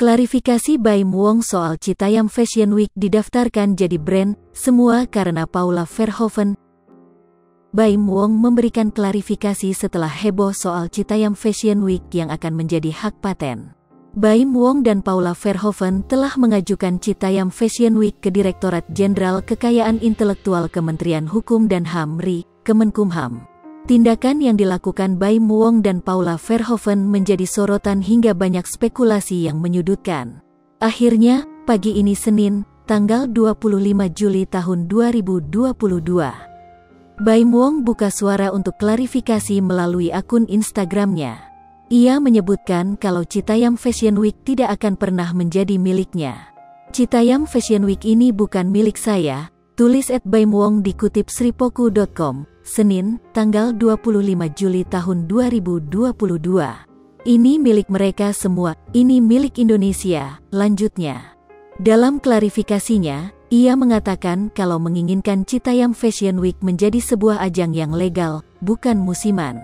Klarifikasi Baim Wong soal Citayam Fashion Week didaftarkan jadi brand, semua karena Paula Verhoeven. Baim Wong memberikan klarifikasi setelah heboh soal Citayam Fashion Week yang akan menjadi hak paten. Baim Wong dan Paula Verhoeven telah mengajukan Citayam Fashion Week ke Direktorat Jenderal Kekayaan Intelektual Kementerian Hukum dan HAM (RI), Kemenkumham. Tindakan yang dilakukan Baim Wong dan Paula Verhoeven menjadi sorotan hingga banyak spekulasi yang menyudutkan. Akhirnya, pagi ini Senin, tanggal 25 Juli tahun 2022, Baim Wong buka suara untuk klarifikasi melalui akun Instagramnya. Ia menyebutkan kalau Citayam Fashion Week tidak akan pernah menjadi miliknya. Citayam Fashion Week ini bukan milik saya, tulis @Baim Wong dikutip sripoku.com. Senin, tanggal 25 Juli tahun 2022. Ini milik mereka semua, ini milik Indonesia, lanjutnya. Dalam klarifikasinya, ia mengatakan kalau menginginkan Citayam Fashion Week menjadi sebuah ajang yang legal, bukan musiman.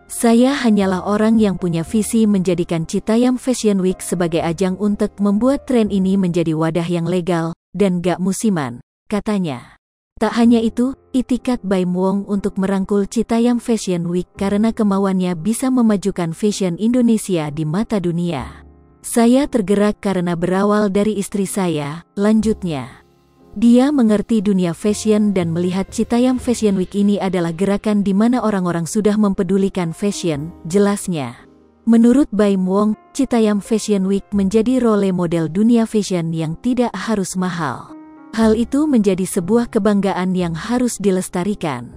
Saya hanyalah orang yang punya visi menjadikan Citayam Fashion Week sebagai ajang untuk membuat tren ini menjadi wadah yang legal, dan gak musiman, katanya. Tak hanya itu, itikat Baim Wong untuk merangkul Citayam Fashion Week karena kemauannya bisa memajukan fashion Indonesia di mata dunia. Saya tergerak karena berawal dari istri saya, lanjutnya. Dia mengerti dunia fashion dan melihat Citayam Fashion Week ini adalah gerakan di mana orang-orang sudah mempedulikan fashion, jelasnya. Menurut Baim Wong, Citayam Fashion Week menjadi role model dunia fashion yang tidak harus mahal. Hal itu menjadi sebuah kebanggaan yang harus dilestarikan.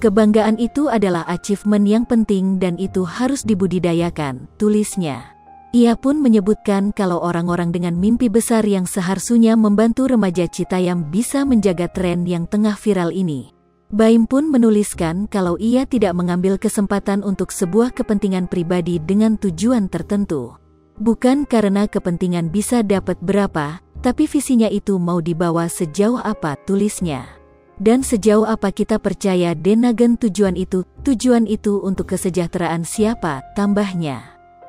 Kebanggaan itu adalah achievement yang penting dan itu harus dibudidayakan, tulisnya. Ia pun menyebutkan kalau orang-orang dengan mimpi besar yang seharusnya membantu remaja Citayam bisa menjaga tren yang tengah viral ini. Baim pun menuliskan kalau ia tidak mengambil kesempatan untuk sebuah kepentingan pribadi dengan tujuan tertentu. Bukan karena kepentingan bisa dapat berapa, tapi visinya itu mau dibawa sejauh apa, tulisnya. Dan sejauh apa kita percaya denagen tujuan itu untuk kesejahteraan siapa, tambahnya.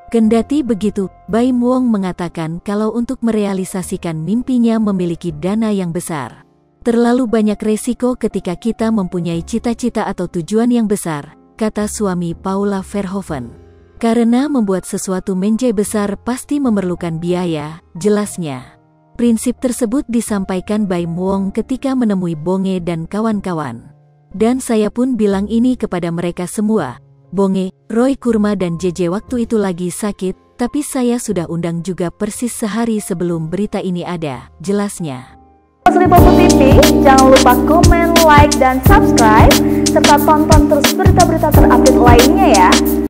Kendati begitu, Baim Wong mengatakan kalau untuk merealisasikan mimpinya memiliki dana yang besar. Terlalu banyak resiko ketika kita mempunyai cita-cita atau tujuan yang besar, kata suami Paula Verhoeven. Karena membuat sesuatu menjadi besar pasti memerlukan biaya, jelasnya. Prinsip tersebut disampaikan Baim Wong ketika menemui Bonge dan kawan-kawan. Dan saya pun bilang ini kepada mereka semua. Bonge, Roy Kurma dan JJ waktu itu lagi sakit, tapi saya sudah undang juga persis sehari sebelum berita ini ada, jelasnya. Sripoku TV, jangan lupa komen, like, dan subscribe, serta tonton terus berita-berita terupdate lainnya ya.